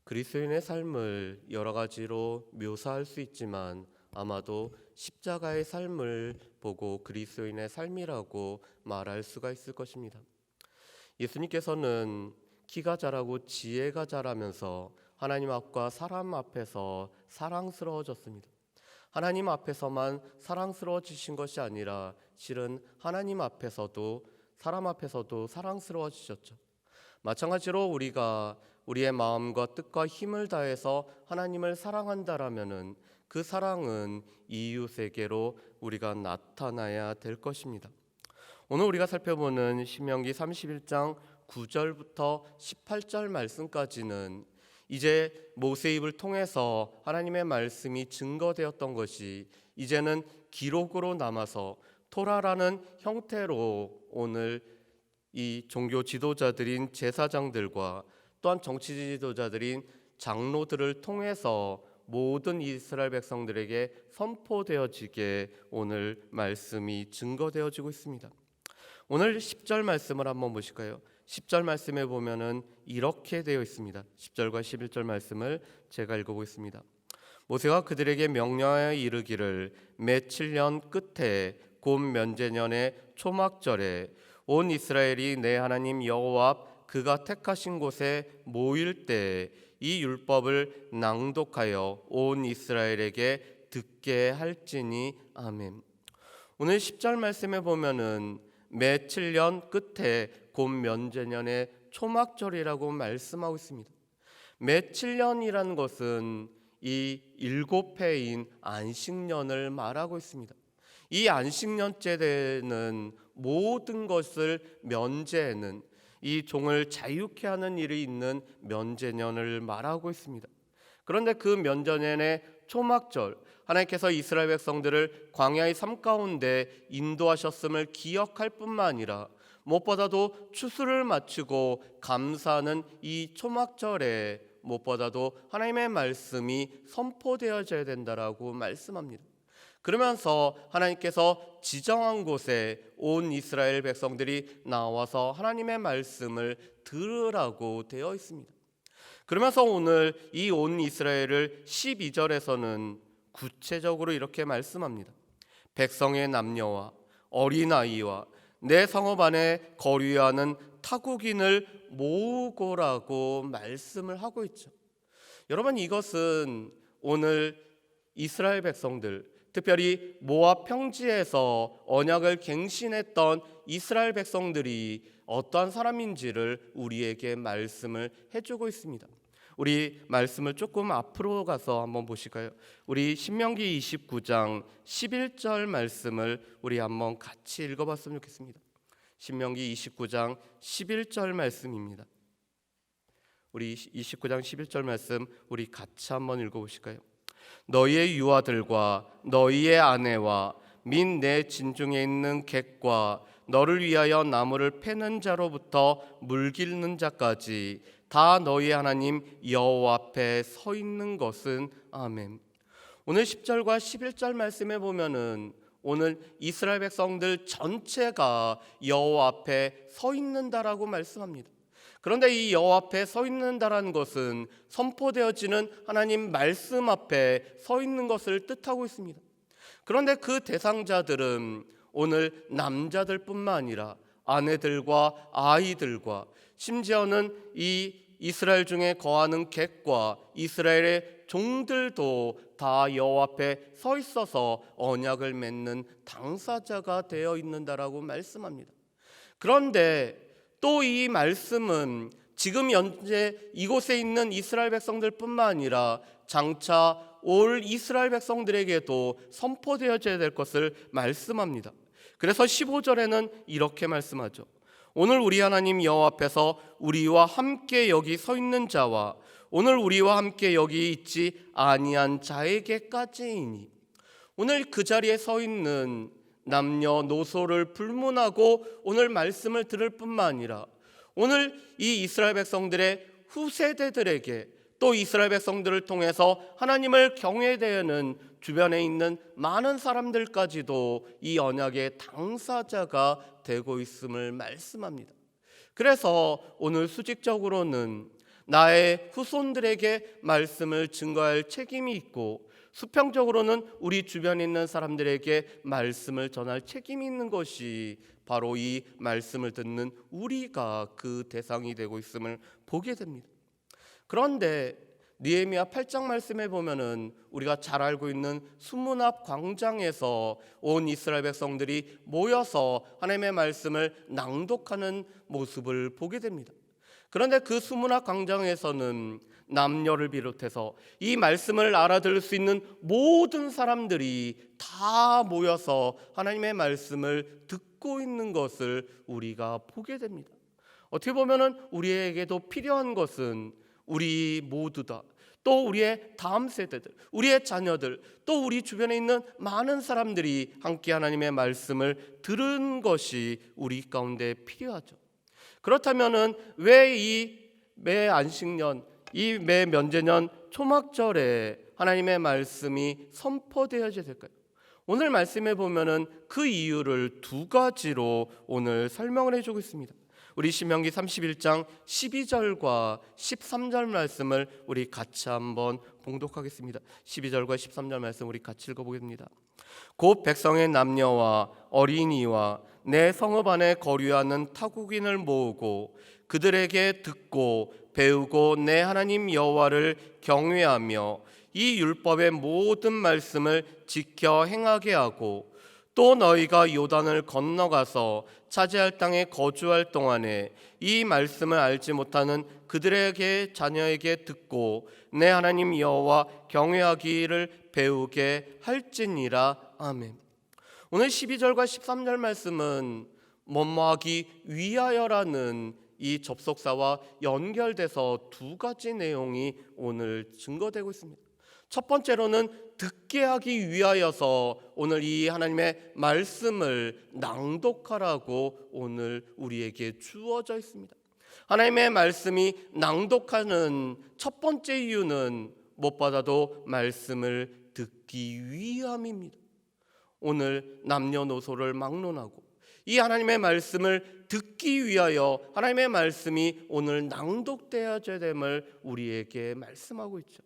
그리스도인의 삶을 여러 가지로 묘사할 수 있지만 아마도 십자가의 삶을 보고 그리스도인의 삶이라고 말할 수가 있을 것입니다. 예수님께서는 키가 자라고 지혜가 자라면서 하나님 앞과 사람 앞에서 사랑스러워졌습니다. 하나님 앞에서만 사랑스러워지신 것이 아니라 실은 하나님 앞에서도 사람 앞에서도 사랑스러워지셨죠. 마찬가지로 우리가 우리의 마음과 뜻과 힘을 다해서 하나님을 사랑한다라면은 그 사랑은 이웃에게로 우리가 나타나야 될 것입니다. 오늘 우리가 살펴보는 신명기 31장 9절부터 18절 말씀까지는 이제 모세 입을 통해서 하나님의 말씀이 증거되었던 것이 이제는 기록으로 남아서 토라라는 형태로 오늘 이 종교 지도자들인 제사장들과 또한 정치 지도자들인 장로들을 통해서 모든 이스라엘 백성들에게 선포되어지게 오늘 말씀이 증거되어지고 있습니다. 오늘 10절 말씀을 한번 보실까요? 10절 말씀에 보면은 이렇게 되어 있습니다. 10절과 11절 말씀을 제가 읽어보겠습니다. 모세가 그들에게 명령하여 이르기를 매 7년 끝에 곧 면제년의 초막절에 온 이스라엘이 내 하나님 여호와 앞 그가 택하신 곳에 모일 때 이 율법을 낭독하여 온 이스라엘에게 듣게 할지니 아멘. 오늘 10절 말씀에 보면은 매 7년 끝에 곧 면제년의 초막절이라고 말씀하고 있습니다. 매 7년이라는 것은 이 7회인 안식년을 말하고 있습니다. 이 안식년째 되는 모든 것을 면제하는 이 종을 자유케 하는 일이 있는 면제년을 말하고 있습니다. 그런데 그 면제년의 초막절, 하나님께서 이스라엘 백성들을 광야의 삶 가운데 인도하셨음을 기억할 뿐만 아니라 무엇보다도 추수를 마치고 감사하는 이 초막절에 무엇보다도 하나님의 말씀이 선포되어져야 된다라고 말씀합니다. 그러면서 하나님께서 지정한 곳에 온 이스라엘 백성들이 나와서 하나님의 말씀을 들으라고 되어 있습니다. 그러면서 오늘 이 온 이스라엘을 12절에서는 구체적으로 이렇게 말씀합니다. 백성의 남녀와 어린아이와 내 성읍 안에 거류하는 타국인을 모으고라고 말씀을 하고 있죠. 여러분, 이것은 오늘 이스라엘 백성들, 특별히 모압 평지에서 언약을 갱신했던 이스라엘 백성들이 어떠한 사람인지를 우리에게 말씀을 해주고 있습니다. 우리 말씀을 조금 앞으로 가서 한번 보실까요? 우리 신명기 29장 11절 말씀을 우리 한번 같이 읽어봤으면 좋겠습니다. 신명기 29장 11절 말씀입니다. 우리 29장 11절 말씀 우리 같이 한번 읽어보실까요? 너희의 유아들과 너희의 아내와 및 내 진중에 있는 객과 너를 위하여 나무를 패는 자로부터 물 기르는 자까지 다 너희 하나님 여호와 앞에 서 있는 것은 아멘. 오늘 10절과 11절 말씀에 보면은 오늘 이스라엘 백성들 전체가 여호와 앞에 서 있는다라고 말씀합니다. 그런데 이 여호와 앞에 서 있는다라는 것은 선포되어지는 하나님 말씀 앞에 서 있는 것을 뜻하고 있습니다. 그런데 그 대상자들은 오늘 남자들뿐만 아니라 아내들과 아이들과 심지어는 이 이스라엘 중에 거하는 객과 이스라엘의 종들도 다 여호와 앞에 서 있어서 언약을 맺는 당사자가 되어 있는다라고 말씀합니다. 그런데 또 이 말씀은 지금 현재 이곳에 있는 이스라엘 백성들뿐만 아니라 장차 올 이스라엘 백성들에게도 선포되어져야 될 것을 말씀합니다. 그래서 15절에는 이렇게 말씀하죠. 오늘 우리 하나님 여호와 앞에서 우리와 함께 여기 서 있는 자와 오늘 우리와 함께 여기 있지 아니한 자에게까지이니, 오늘 그 자리에 서 있는 남녀노소를 불문하고 오늘 말씀을 들을 뿐만 아니라 오늘 이 이스라엘 백성들의 후세대들에게 또 이스라엘 백성들을 통해서 하나님을 경외되는 주변에 있는 많은 사람들까지도 이 언약의 당사자가 되고 있음을 말씀합니다. 그래서 오늘 수직적으로는 나의 후손들에게 말씀을 증거할 책임이 있고, 수평적으로는 우리 주변에 있는 사람들에게 말씀을 전할 책임이 있는 것이 바로 이 말씀을 듣는 우리가 그 대상이 되고 있음을 보게 됩니다. 그런데 느헤미야 8장 말씀에 보면은 우리가 잘 알고 있는 수문 앞 광장에서 온 이스라엘 백성들이 모여서 하나님의 말씀을 낭독하는 모습을 보게 됩니다. 그런데 그 수문 앞 광장에서는 남녀를 비롯해서 이 말씀을 알아들을 수 있는 모든 사람들이 다 모여서 하나님의 말씀을 듣고 있는 것을 우리가 보게 됩니다. 어떻게 보면은 우리에게도 필요한 것은 우리 모두다. 또 우리의 다음 세대들, 우리의 자녀들, 또 우리 주변에 있는 많은 사람들이 함께 하나님의 말씀을 들은 것이 우리 가운데 필요하죠. 그렇다면은 왜 이 매 안식년, 이 매 면제년 초막절에 하나님의 말씀이 선포되어야 될까요? 오늘 말씀에 보면은 그 이유를 두 가지로 오늘 설명을 해주고 있습니다. 우리 신명기 31장 12절과 13절 말씀을 우리 같이 한번 봉독하겠습니다. 12절과 13절 말씀 우리 같이 읽어보겠습니다. 곧 백성의 남녀와 어린이와 내 성읍 안에 거류하는 타국인을 모으고 그들에게 듣고 배우고 내 하나님 여호와를 경외하며 이 율법의 모든 말씀을 지켜 행하게 하고, 또 너희가 요단을 건너가서 차지할 땅에 거주할 동안에 이 말씀을 알지 못하는 그들에게 자녀에게 듣고 내 하나님 여호와 경외하기를 배우게 할지니라. 아멘. 오늘 12절과 13절 말씀은 뭐뭐하기 위하여라는 이 접속사와 연결돼서 두 가지 내용이 오늘 증거되고 있습니다. 첫 번째로는 듣게 하기 위하여서 오늘 이 하나님의 말씀을 낭독하라고 오늘 우리에게 주어져 있습니다. 하나님의 말씀이 낭독하는 첫 번째 이유는 무엇보다도 말씀을 듣기 위함입니다. 오늘 남녀노소를 막론하고 이 하나님의 말씀을 듣기 위하여 하나님의 말씀이 오늘 낭독되어야 됨을 우리에게 말씀하고 있죠.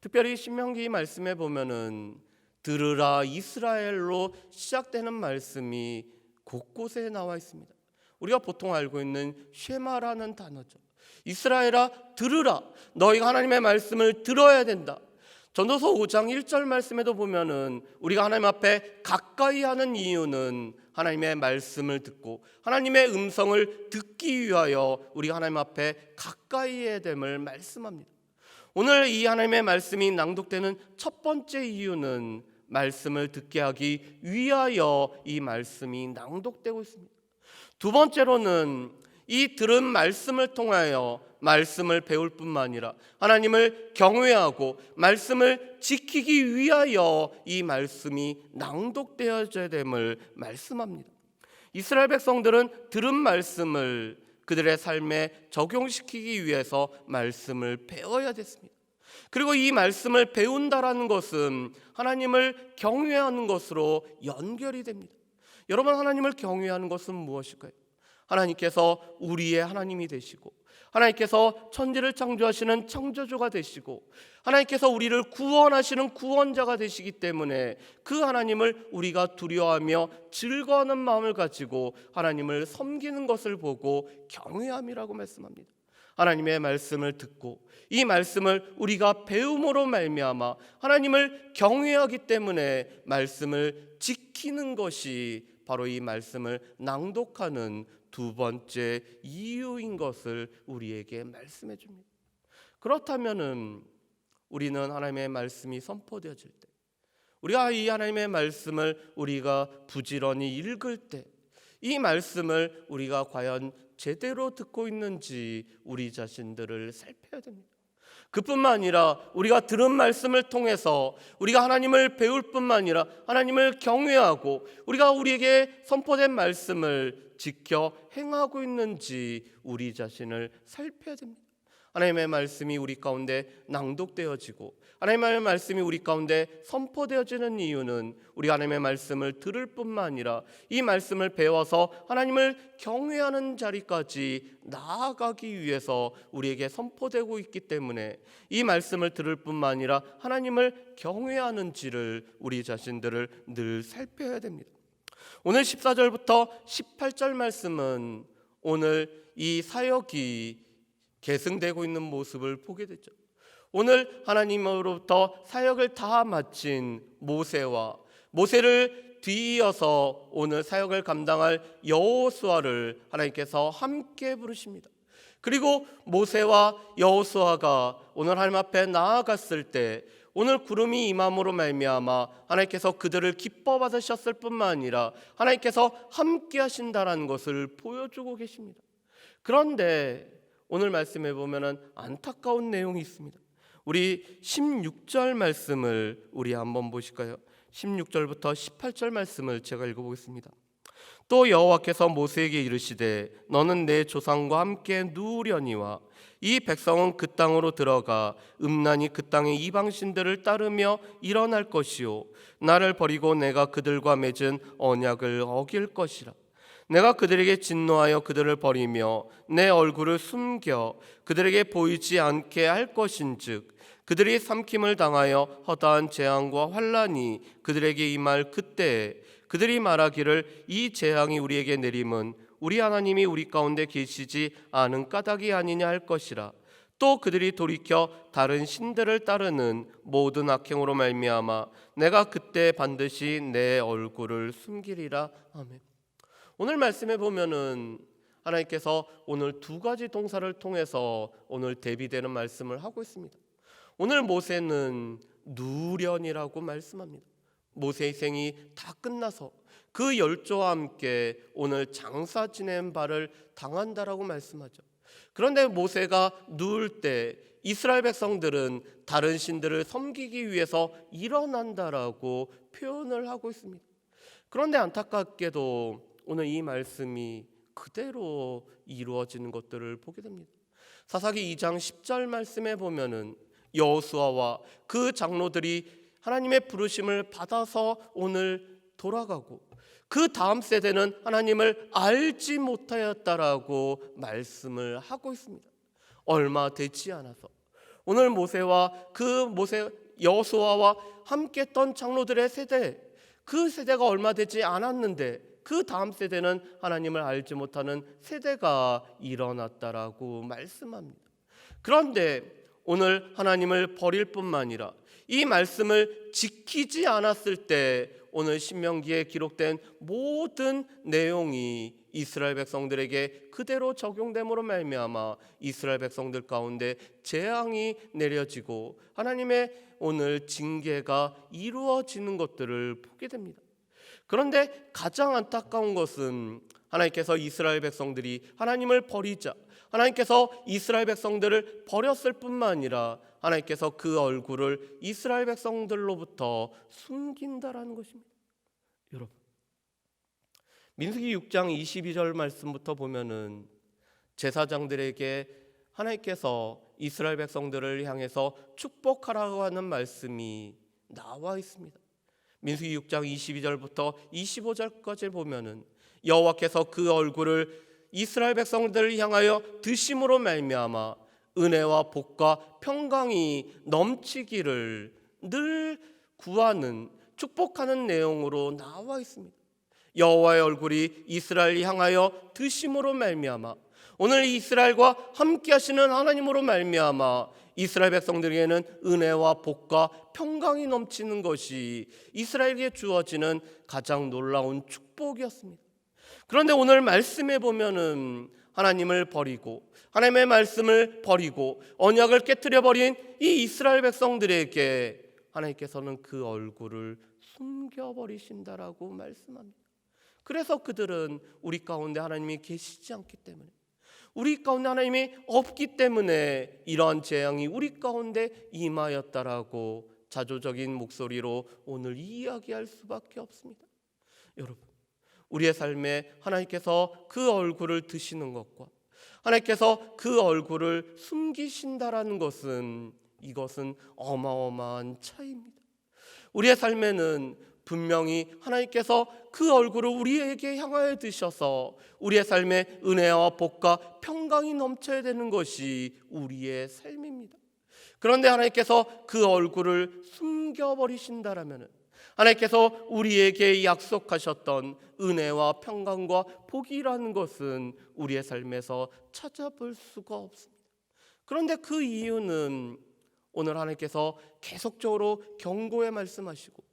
특별히 신명기 말씀에 보면은 들으라 이스라엘로 시작되는 말씀이 곳곳에 나와 있습니다. 우리가 보통 알고 있는 쉐마라는 단어죠. 이스라엘아 들으라, 너희가 하나님의 말씀을 들어야 된다. 전도서 5장 1절 말씀에도 보면은 우리가 하나님 앞에 가까이 하는 이유는 하나님의 말씀을 듣고 하나님의 음성을 듣기 위하여 우리가 하나님 앞에 가까이 해야 됨을 말씀합니다. 오늘 이 하나님의 말씀이 낭독되는 첫 번째 이유는 말씀을 듣게 하기 위하여 이 말씀이 낭독되고 있습니다. 두 번째로는 이 들은 말씀을 통하여 말씀을 배울 뿐만 아니라 하나님을 경외하고 말씀을 지키기 위하여 이 말씀이 낭독되어져야 됨을 말씀합니다. 이스라엘 백성들은 들은 말씀을 그들의 삶에 적용시키기 위해서 말씀을 배워야 됐습니다. 그리고 이 말씀을 배운다라는 것은 하나님을 경외하는 것으로 연결이 됩니다. 여러분, 하나님을 경외하는 것은 무엇일까요? 하나님께서 우리의 하나님이 되시고 하나님께서 천지를 창조하시는 창조주가 되시고 하나님께서 우리를 구원하시는 구원자가 되시기 때문에 그 하나님을 우리가 두려워하며 즐거워하는 마음을 가지고 하나님을 섬기는 것을 보고 경외함이라고 말씀합니다. 하나님의 말씀을 듣고 이 말씀을 우리가 배움으로 말미암아 하나님을 경외하기 때문에 말씀을 지키는 것이 바로 이 말씀을 낭독하는 두 번째 이유인 것을 우리에게 말씀해 줍니다. 그렇다면은 우리는 하나님의 말씀이 선포되어질 때, 우리가 이 하나님의 말씀을 우리가 부지런히 읽을 때, 이 말씀을 우리가 과연 제대로 듣고 있는지 우리 자신들을 살펴야 됩니다. 그뿐만 아니라 우리가 들은 말씀을 통해서 우리가 하나님을 배울 뿐만 아니라 하나님을 경외하고 우리가 우리에게 선포된 말씀을 지켜 행하고 있는지 우리 자신을 살펴야 됩니다. 하나님의 말씀이 우리 가운데 낭독되어지고 하나님의 말씀이 우리 가운데 선포되어지는 이유는 우리 하나님의 말씀을 들을 뿐만 아니라 이 말씀을 배워서 하나님을 경외하는 자리까지 나아가기 위해서 우리에게 선포되고 있기 때문에 이 말씀을 들을 뿐만 아니라 하나님을 경외하는지를 우리 자신들을 늘 살펴야 됩니다. 오늘 14절부터 18절 말씀은 오늘 이 사역이 계승되고 있는 모습을 보게 되죠. 오늘 하나님으로부터 사역을 다 마친 모세를 뒤이어서 오늘 사역을 감당할 여호수아를 하나님께서 함께 부르십니다. 그리고 모세와 여호수아가 오늘 하나님 앞에 나아갔을 때 오늘 구름이 임함으로 말미암아 하나님께서 그들을 기뻐 받으셨을 뿐만 아니라 하나님께서 함께 하신다라는 것을 보여주고 계십니다. 그런데 오늘 말씀에 보면은 안타까운 내용이 있습니다. 우리 16절 말씀을 우리 한번 보실까요? 16절부터 18절 말씀을 제가 읽어보겠습니다. 또 여호와께서 모세에게 이르시되 너는 내 조상과 함께 누우려니와 이 백성은 그 땅으로 들어가 음란히 그 땅의 이방신들을 따르며 일어날 것이요 나를 버리고 내가 그들과 맺은 언약을 어길 것이라. 내가 그들에게 진노하여 그들을 버리며 내 얼굴을 숨겨 그들에게 보이지 않게 할 것인즉 그들이 삼킴을 당하여 허다한 재앙과 환난이 그들에게 임할 그때에 그들이 말하기를 이 재앙이 우리에게 내림은 우리 하나님이 우리 가운데 계시지 않은 까닭이 아니냐 할 것이라. 또 그들이 돌이켜 다른 신들을 따르는 모든 악행으로 말미암아 내가 그때 반드시 내 얼굴을 숨기리라. 아멘. 오늘 말씀에 보면은 하나님께서 오늘 두 가지 동사를 통해서 오늘 대비되는 말씀을 하고 있습니다. 오늘 모세는 누련이라고 말씀합니다. 모세의 생이 다 끝나서 그 열조와 함께 오늘 장사 지낸 바를 당한다라고 말씀하죠. 그런데 모세가 누울 때 이스라엘 백성들은 다른 신들을 섬기기 위해서 일어난다라고 표현을 하고 있습니다. 그런데 안타깝게도 오늘 이 말씀이 그대로 이루어지는 것들을 보게 됩니다. 사사기 2장 10절 말씀에 보면은 여호수아와 그 장로들이 하나님의 부르심을 받아서 오늘 돌아가고 그 다음 세대는 하나님을 알지 못하였다라고 말씀을 하고 있습니다. 얼마 되지 않아서 오늘 여호수아와 함께 했던 장로들의 세대, 그 세대가 얼마 되지 않았는데 그 다음 세대는 하나님을 알지 못하는 세대가 일어났다라고 말씀합니다. 그런데 오늘 하나님을 버릴 뿐만 아니라 이 말씀을 지키지 않았을 때 오늘 신명기에 기록된 모든 내용이 이스라엘 백성들에게 그대로 적용됨으로 말미암아 이스라엘 백성들 가운데 재앙이 내려지고 하나님의 오늘 징계가 이루어지는 것들을 보게 됩니다. 그런데 가장 안타까운 것은 하나님께서 이스라엘 백성들이 하나님을 버리자 하나님께서 이스라엘 백성들을 버렸을 뿐만 아니라 하나님께서 그 얼굴을 이스라엘 백성들로부터 숨긴다라는 것입니다. 여러분, 민수기 6장 22절 말씀부터 보면은 제사장들에게 하나님께서 이스라엘 백성들을 향해서 축복하라고 하는 말씀이 나와 있습니다. 민수기 6장 22절부터 25절까지 보면은 여호와께서 그 얼굴을 이스라엘 백성들을 향하여 드심으로 말미암아 은혜와 복과 평강이 넘치기를 늘 구하는 축복하는 내용으로 나와 있습니다. 여호와의 얼굴이 이스라엘을 향하여 드심으로 말미암아 오늘 이스라엘과 함께 하시는 하나님으로 말미암아 이스라엘 백성들에게는 은혜와 복과 평강이 넘치는 것이 이스라엘에게 주어지는 가장 놀라운 축복이었습니다. 그런데 오늘 말씀에 보면은 하나님을 버리고 하나님의 말씀을 버리고 언약을 깨트려 버린 이 이스라엘 백성들에게 하나님께서는 그 얼굴을 숨겨버리신다라고 말씀합니다. 그래서 그들은 우리 가운데 하나님이 계시지 않기 때문에 우리 가운데 하나님이 없기 때문에 이러한 재앙이 우리 가운데 임하였다라고 자조적인 목소리로 오늘 이야기할 수밖에 없습니다. 여러분, 우리의 삶에 하나님께서 그 얼굴을 드시는 것과 하나님께서 그 얼굴을 숨기신다라는 것은 이것은 어마어마한 차이입니다. 우리의 삶에는 분명히 하나님께서 그 얼굴을 우리에게 향하여 드셔서 우리의 삶에 은혜와 복과 평강이 넘쳐야 되는 것이 우리의 삶입니다. 그런데 하나님께서 그 얼굴을 숨겨버리신다라면 하나님께서 우리에게 약속하셨던 은혜와 평강과 복이라는 것은 우리의 삶에서 찾아볼 수가 없습니다. 그런데 그 이유는 오늘 하나님께서 계속적으로 경고에 말씀하시고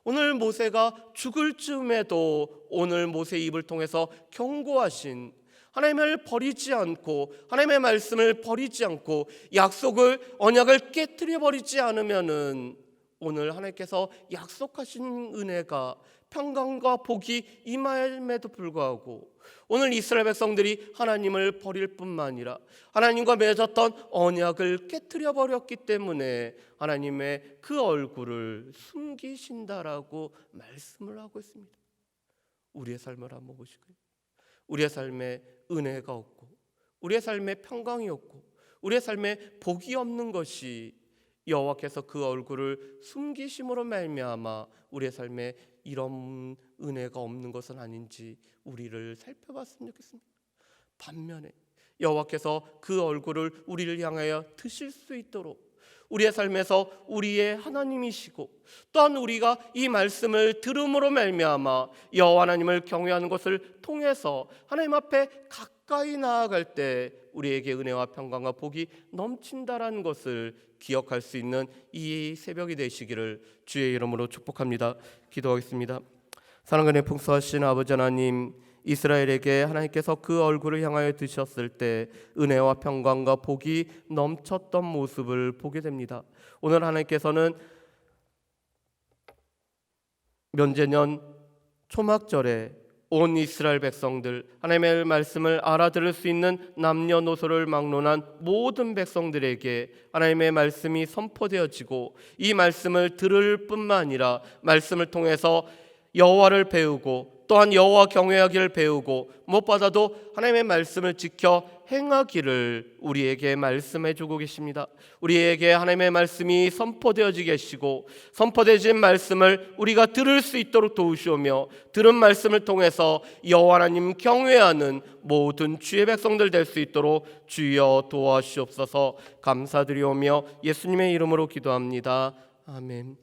오늘 모세가 죽을 즈음에도 오늘 모세의 입을 통해서 경고하신 하나님을 버리지 않고 하나님의 말씀을 버리지 않고 약속을 언약을 깨트려 버리지 않으면은 오늘 하나님께서 약속하신 은혜가 평강과 복이 임함에도 불구하고 오늘 이스라엘 백성들이 하나님을 버릴 뿐만 아니라 하나님과 맺었던 언약을 깨트려 버렸기 때문에 하나님의 그 얼굴을 숨기신다라고 말씀을 하고 있습니다. 우리의 삶을 한번 보시고요. 우리의 삶에 은혜가 없고 우리의 삶에 평강이 없고 우리의 삶에 복이 없는 것이 여호와께서 그 얼굴을 숨기심으로 말미암아 우리의 삶에 이런 은혜가 없는 것은 아닌지 우리를 살펴봤으면 좋겠습니다. 반면에 여호와께서 그 얼굴을 우리를 향하여 드실 수 있도록 우리의 삶에서 우리의 하나님이시고 또한 우리가 이 말씀을 들음으로 말미암아 여호와 하나님을 경외하는 것을 통해서 하나님 앞에 가까이 나아갈 때 우리에게 은혜와 평강과 복이 넘친다라는 것을 기억할 수 있는 이 새벽이 되시기를 주의 이름으로 축복합니다. 기도하겠습니다. 사랑과 풍성하신 아버지 하나님, 이스라엘에게 하나님께서 그 얼굴을 향하여 드셨을 때 은혜와 평강과 복이 넘쳤던 모습을 보게 됩니다. 오늘 하나님께서는 면제년 초막절에 온 이스라엘 백성들, 하나님의 말씀을 알아들을 수 있는 남녀노소를 막론한 모든 백성들에게 하나님의 말씀이 선포되어지고 이 말씀을 들을 뿐만 아니라 말씀을 통해서 여호와를 배우고 또한 여호와 경외하기를 배우고 무엇보다도 하나님의 말씀을 지켜 행하기를 우리에게 말씀해 주고 계십니다. 우리에게 하나님의 말씀이 선포되어지 계시고 선포되어진 말씀을 우리가 들을 수 있도록 도우시오며 들은 말씀을 통해서 여호와 하나님 경외하는 모든 주의 백성들 될 수 있도록 주여 도와주시옵소서. 감사드리오며 예수님의 이름으로 기도합니다. 아멘.